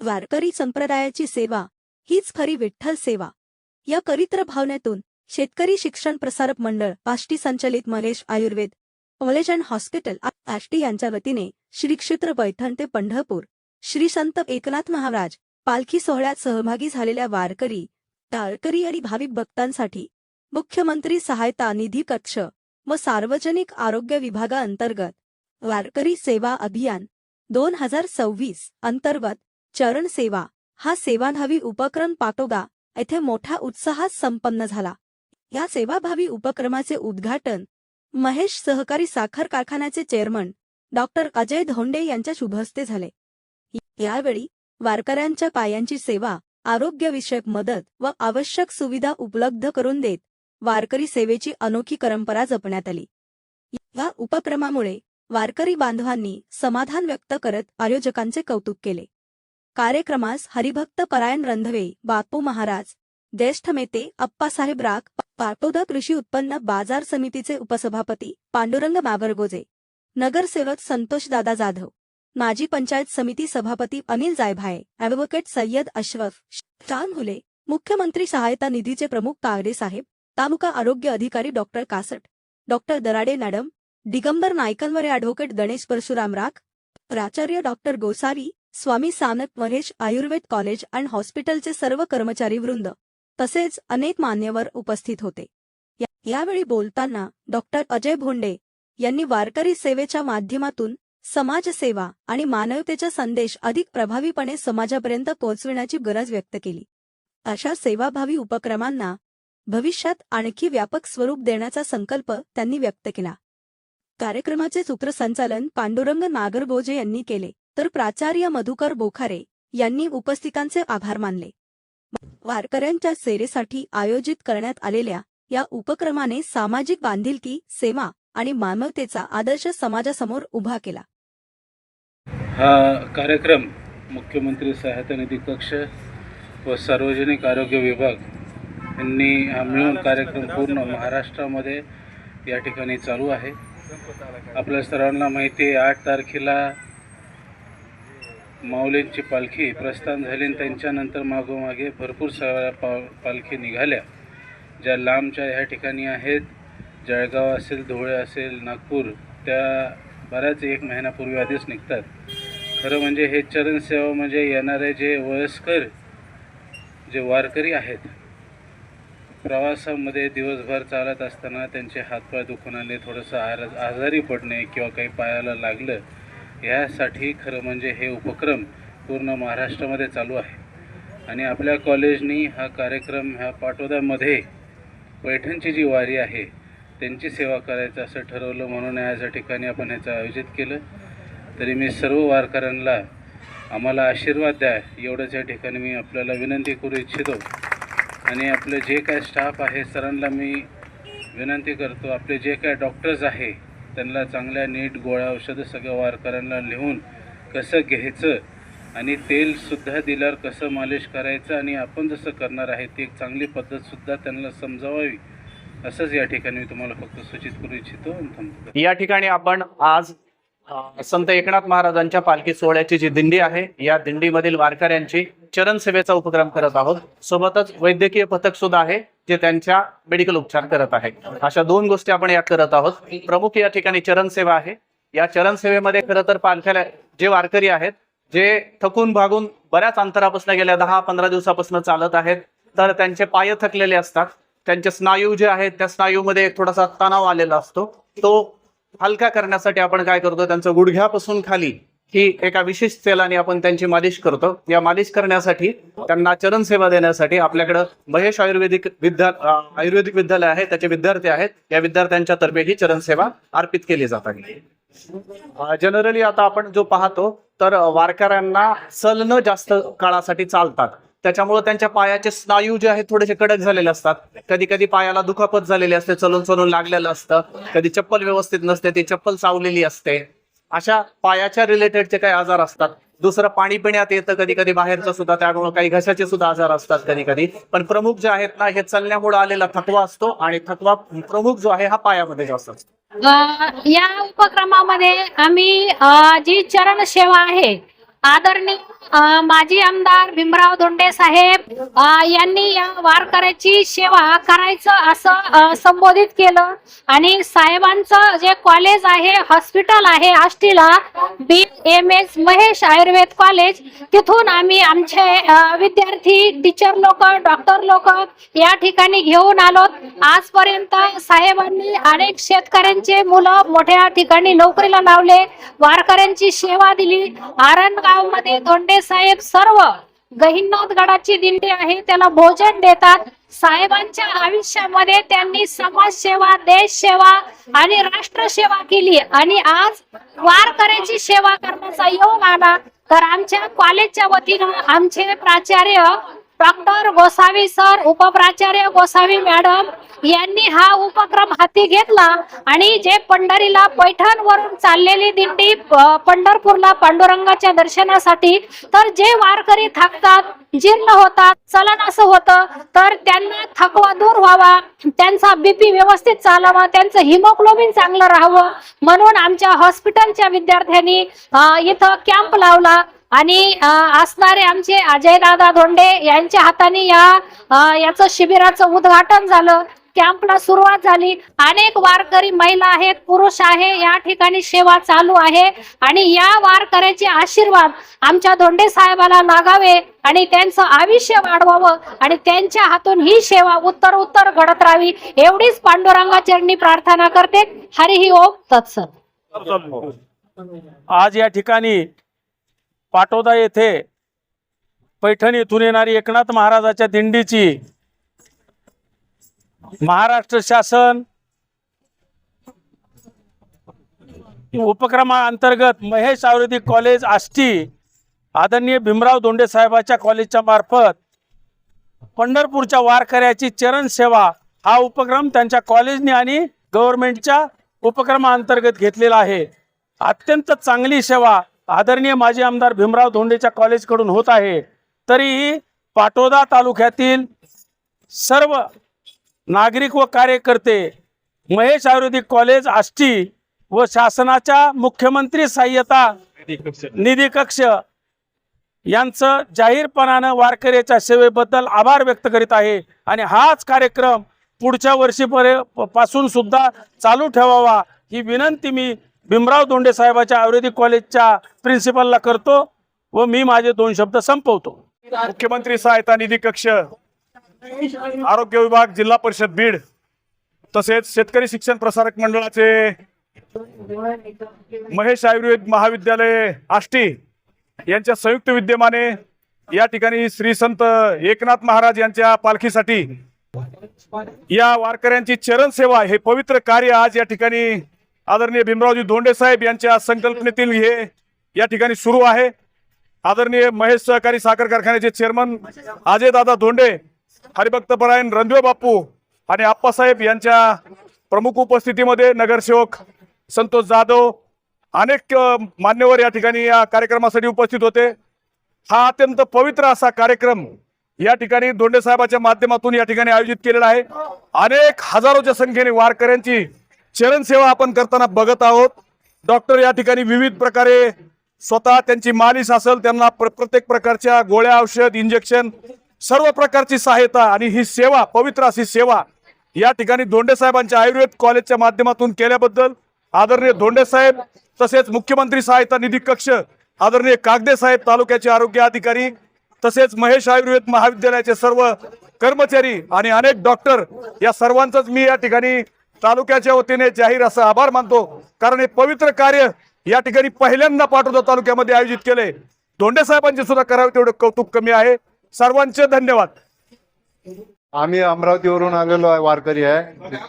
वारकरी संप्रदायाची सेवा हीच खरी विठ्ठल सेवा या करित्र भावनेतून शेतकरी शिक्षण प्रसारक मंडळ आष्टी संचलित Mahesh Ayurved college and hospital Ashti यांच्या वतीने श्री क्षेत्र पैठण ते पंढरपूर श्री संत एकनाथ महाराज पालखी सोहळ्यात सहभागी झालेल्या वारकरी टाळकरी आणि भाविक भक्तांसाठी मुख्यमंत्री सहायता निधी कक्ष व सार्वजनिक आरोग्य विभागाअंतर्गत वारकरी सेवा अभियान 2026 अंतर्गत चरण सेवा हा सेवाभावी उपक्रम पाटोदा येथे मोठ्या उत्साहात संपन्न झाला। या सेवाभावी उपक्रमाचे उद्घाटन महेश सहकारी साखर कारखान्याचे चेअरमन डॉक्टर अजय धोंडे यांच्या शुभहस्ते झाले। यावेळी वारकऱ्यांच्या पायांची सेवा, आरोग्यविषयक मदत व आवश्यक सुविधा उपलब्ध करून देत वारकरी सेवेची अनोखी परंपरा जपण्यात आली। या उपक्रमामुळे वारकरी बांधवांनी समाधान व्यक्त करत आयोजकांचे कौतुक केले। कार्यक्रमास हरिभक्त परायण रंधवे बापू महाराज, ज्येष्ठ नेते अप्पासाहेब राख, पाटोदा कृषी उत्पन्न बाजार समितीचे उपसभापती पांडुरंग मावरगोजे, नगरसेवक संतोषदादा जाधव, माजी पंचायत समिती सभापती अनिल जायभाये, ॲडव्होकेट सय्यद अशरफ खान हुले, मुख्यमंत्री सहायता निधीचे प्रमुख कागडे साहेब, तालुका आरोग्य अधिकारी doctor Kasat, doctor Darade madam, Digambar Nayakanware, advocate Ganesh Parshuram Rakh, प्राचार्य doctor Gosavi, Swami Sanap Mahesh Ayurved college and हॉस्पिटलचे सर्व कर्मचारी वृंद तसेच अनेक मान्यवर उपस्थित होते। यावेळी बोलताना डॉक्टर अजय भोंडे यांनी वारकरी सेवेच्या माध्यमातून समाजसेवा आणि मानवतेचा संदेश अधिक प्रभावीपणे समाजापर्यंत पोहोचविण्याची गरज व्यक्त केली। अशा सेवाभावी उपक्रमांना भविष्यात आणखी व्यापक स्वरूप देण्याचा संकल्प त्यांनी व्यक्त केला। कार्यक्रमाचे सूत्रसंचालन पांडुरंग नागरगोजे यांनी केले, तर प्राचार्य मधुकर बोखारे यांनी उपस्थितांचे आभार मानले। वारकऱ्यांच्या सेवेसाठी आयोजित करण्यात आलेल्या या उपक्रमाने सामाजिक बांधिलकी, सेवा आणि मानवतेचा आदर्श समाजासमोर उभा केला। हा कार्यक्रम मुख्यमंत्री सहायता निधी कक्ष व सार्वजनिक आरोग्य विभाग यांनी मिळून कार्यक्रम पूर्ण महाराष्ट्रामध्ये या ठिकाणी चालू आहे। आपल्या सर्वांना माहिती आहे 8 तारखेला माऊलींची पालखी प्रस्थान झाली आणि त्यांच्यानंतर मागोमागे भरपूर साऱ्या पालखी निघाल्या, ज्या लांबच्या ह्या ठिकाणी आहेत, जळगाव असेल, धुळे असेल, नागपूर, त्या बऱ्याच 1 महिन्यापूर्वी आधीच निघतात। खरं म्हणजे हे चरण सेवा म्हणजे येणारे जे वयस्कर जे वारकरी आहेत, प्रवासामध्ये दिवसभर चालत असताना त्यांचे हातपाय दुखण्याने थोडंसं आजारी पडणे किंवा काही पायाला लागलं, यासाठी खरं म्हणजे हे उपक्रम पूर्ण महाराष्ट्रामध्ये चालू आहे। आणि आपल्या कॉलेजनी हा कार्यक्रम ह्या पाटोद्यामध्ये पैठणची जी वारी आहे त्यांची सेवा करायचं असं ठरवलं, म्हणून आज या ठिकाणी आपण ह्याचं आयोजित केलं। तरी मी सर्व वारकऱ्यांना आम्हाला आशीर्वाद द्या एवढंच या ठिकाणी मी आपल्याला विनंती करू इच्छितो। आणि आपले जे काय स्टाफ आहे सरांना मी विनंती करतो, आपले जे काय डॉक्टर्स आहे त्यांना चांगल्या नीट गोळ्या औषधं सगळ्या वारकऱ्यांना लिहून कसं घ्यायचं आणि तेलसुद्धा दिल्यावर कसं मालिश करायचं आणि आपण जसं करणार आहे ती एक चांगली पद्धतसुद्धा त्यांना समजावावी, असंच या ठिकाणी मी तुम्हाला फक्त सूचित करू इच्छितो। या ठिकाणी आपण आज संत एकनाथ महाराजांच्या पालखी सोहळ्याची जी दिंडी आहे, या दिंडीमधील वारकऱ्यांची चरण सेवेचा उपक्रम करत आहोत। सोबतच वैद्यकीय पथक सुद्धा आहे जे त्यांच्या मेडिकल उपचार करत आहे। अशा 2 गोष्टी आपण यात करत आहोत। प्रमुख या ठिकाणी चरण सेवा आहे। या चरण सेवेमध्ये खरं तर पालख्याला जे वारकरी आहेत, जे थकून भागून बऱ्याच अंतरापासून गेल्या 10-15 दिवसापासून चालत आहेत, तर त्यांचे पाय थकलेले असतात, त्यांचे स्नायू जे आहेत त्या स्नायूमध्ये थोडासा तणाव आलेला असतो, तो हलका करण्यासाठी आपण काय करतो, त्यांचं गुडघ्यापासून खाली ही एका विशेष तेलाने आपण त्यांची मालिश करतो। या मालिश करण्यासाठी त्यांना चरण सेवा देण्यासाठी आपल्याकडे महेश आयुर्वेदिक विद्यालय आहे, त्याचे विद्यार्थी आहेत, या विद्यार्थ्यांच्या तर्फे ही चरण सेवा अर्पित केली जात आहे। जनरली आता आपण जो पाहतो तर वारकऱ्यांना चलणं जास्त काळासाठी चालतात, त्याच्यामुळे त्यांच्या पायाचे स्नायू जे आहेत थोडेसे कडक झालेले असतात, कधी कधी पायाला दुखापत झालेली असते, चलून लागलेलं असतं, कधी चप्पल व्यवस्थित नसते, ती चप्पल चावलेली असते, अशा पायाच्या रिलेटेडचे काही आजार असतात। दुसरं पाणी पिण्यात येतं कधी कधी बाहेरचं सुद्धा, त्यामुळे काही घशाचे सुद्धा आजार असतात कधी कधी। पण प्रमुख जे आहेत ना, हे चलण्यामुळे आलेला थकवा असतो आणि थकवा प्रमुख जो आहे हा पायामध्ये जास्त असतो। या उपक्रमामध्ये आम्ही जी चरण सेवा आहे आदरणीय माजी आमदार भीमराव धोंडे साहेब यांनी या वारकऱ्याची सेवा करायचं असं संबोधित केलं आणि साहेबांचं जे कॉलेज आहे, हॉस्पिटल आहे आष्टीला, BMS महेश आयुर्वेद कॉलेज, तिथून आम्ही आमचे विद्यार्थी, टीचर लोक, डॉक्टर लोक या ठिकाणी घेऊन आलो. आजपर्यंत साहेबांनी अनेक शेतकऱ्यांचे मुलं मोठ्या ठिकाणी नोकरीला लावले, वारकऱ्यांची सेवा दिली. आरणगाव मध्ये धोंडे साहेब सर्व गहिनोदगडाची दिंडी आहे त्याला भोजन देतात. साहेबांच्या आयुष्यामध्ये त्यांनी समाजसेवा, देश सेवा आणि राष्ट्र सेवा केली आणि आज वारकऱ्याची सेवा करण्याचा योग आला. तर आमच्या कॉलेजच्या वतीनं आमचे प्राचार्य डॉक्टर गोसावी सर, उपप्राचार्य गोसावी मॅडम यांनी हा उपक्रम हाती घेतला आणि जे पंढरीला पैठणवरून चाललेली दिंडी पंढरपूरला पांडुरंगाच्या दर्शनासाठी, तर जे वारकरी थकतात, जीर्ण होतात, चलन असं होतं, तर त्यांना थकवा दूर व्हावा, त्यांचा BP व्यवस्थित चालावा, त्यांचं हिमोग्लोबिन चांगलं राहावं म्हणून आमच्या हॉस्पिटलच्या विद्यार्थ्यांनी इथं कॅम्प लावला आणि असणारे आमचे अजयदादा धोंडे यांच्या हाताने याचं शिबिराचं उद्घाटन झालं. कॅम्पला सुरुवात झाली. अनेक वारकरी महिला आहेत, पुरुष आहे, या ठिकाणी सेवा चालू आहे आणि या वारकऱ्याचे आशीर्वाद आमच्या धोंडे साहेबाला लागावे आणि त्यांचं आयुष्य वाढवावं आणि त्यांच्या हातून ही सेवा उत्तर घडत राहावी एवढीच पांडुरंगाचरणी प्रार्थना करते. हरिही ओम तत्सत. आज या ठिकाणी पाटोदा येथे पैठण येथून येणारी एकनाथ महाराजाच्या दिंडीची महाराष्ट्र शासन उपक्रमाअंतर्गत महेश आयुर्वेदिक कॉलेज आष्टी आदरणीय भीमराव धोंडे साहेबाच्या कॉलेजच्या मार्फत पंढरपूरच्या वारकऱ्याची चरण सेवा हा उपक्रम त्यांच्या कॉलेजने आणि गव्हर्नमेंटच्या उपक्रमाअंतर्गत घेतलेला आहे. अत्यंत चांगली सेवा आदरणीय माजी आमदार भीमराव धोंडेच्या कॉलेजकडून होत आहे. तरीही पाटोदा तालुक्यातील सर्व नागरिक व कार्यकर्ते महेश आयुर्वेदिक कॉलेज आष्टी व शासनाच्या मुख्यमंत्री सहाय्यता निधी कक्ष यांचं जाहीरपणानं वारकऱ्याच्या सेवेबद्दल आभार व्यक्त करीत आहे आणि हाच कार्यक्रम पुढच्या वर्षीपासून सुद्धा चालू ठेवावा ही विनंती मी भीमराव धोंडे साहेबाच्या आयुर्वेदिक कॉलेजच्या प्रिन्सिपलला करतो व मी माझे 2 शब्द संपवतो. मुख्यमंत्री सहायता निधी कक्ष, आरोग्य विभाग, जिल्हा परिषद बीड तसेच शेतकरी शिक्षण प्रसारक मंडळाचे महेश आयुर्वेद महाविद्यालय आष्टी यांच्या संयुक्त विद्यमाने या ठिकाणी श्री संत एकनाथ महाराज यांच्या पालखीसाठी या वारकऱ्यांची चरण सेवा हे पवित्र कार्य आज या ठिकाणी आदरणीय भीमरावजी धोंडे साहेब यांच्या संकल्पनेतील हे या ठिकाणी सुरू आहे. आदरणीय महेश सहकारी साखर कारखान्याचे चेअरमन अजयदादा धोंडे, हरिभक्तपरायण रणदेव बापू आणि आप्पासाहेब यांच्या प्रमुख उपस्थितीमध्ये नगरसेवक संतोष जाधव, अनेक मान्यवर या ठिकाणी या कार्यक्रमासाठी उपस्थित होते. हा अत्यंत पवित्र असा कार्यक्रम या ठिकाणी धोंडे साहेबाच्या माध्यमातून या ठिकाणी आयोजित केलेला आहे. अनेक हजारोच्या संख्येने वारकऱ्यांची चरण सेवा आपण करताना बघत आहोत. डॉक्टर या ठिकाणी विविध प्रकारे स्वतः त्यांची मालिश असेल, त्यांना प्रत्येक प्रकारच्या गोळ्या, औषध, इंजेक्शन, सर्व प्रकारची सहायता आणि ही सेवा, पवित्र अशी सेवा या ठिकाणी धोंडे साहेबांच्या आयुर्वेद कॉलेजच्या माध्यमातून केल्याबद्दल आदरणीय धोंडे साहेब तसेच मुख्यमंत्री सहायता निधी कक्ष, आदरणीय कागदे साहेब तालुक्याचे आरोग्य अधिकारी तसेच महेश आयुर्वेद महाविद्यालयाचे सर्व कर्मचारी आणि अनेक डॉक्टर या सर्वांचंच मी या ठिकाणी तालुक्याच्या वतीने जाहीर असं आभार मानतो. कारण हे पवित्र कार्य या ठिकाणी पहिल्यांदा पाटोदा तालुक्यामध्ये आयोजित केले. धोंडे साहेबांचे सुद्धा करावे तेवढं कौतुक कमी आहे. सर्वांचे धन्यवाद. आम्ही अमरावतीवरून आलेलो आहे, वारकरी आहे.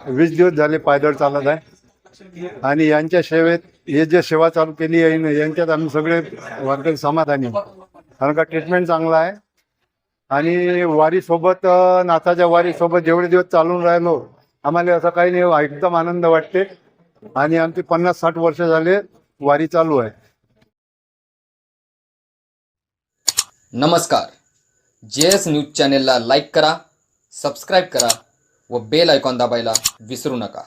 20 दिवस झाले पायदळ चालत आहे आणि यांच्या सेवेत हे जे सेवा चालू केली आहे यांच्यात आम्ही सगळे वारकरी समाधानी आहे. कारण का ट्रीटमेंट चांगला आहे आणि वारीसोबत, नाथाच्या वारीसोबत जेवढे दिवस चालून राहिलो आम्हाला असं काही नाही, एकदम आनंद वाटते. आणि आमची 50-60 वर्ष झाले वारी चालू आहे. नमस्कार. JS न्यूज चॅनेलला लाईक करा, सबस्क्राईब करा व बेल आयकॉन दाबायला विसरू नका.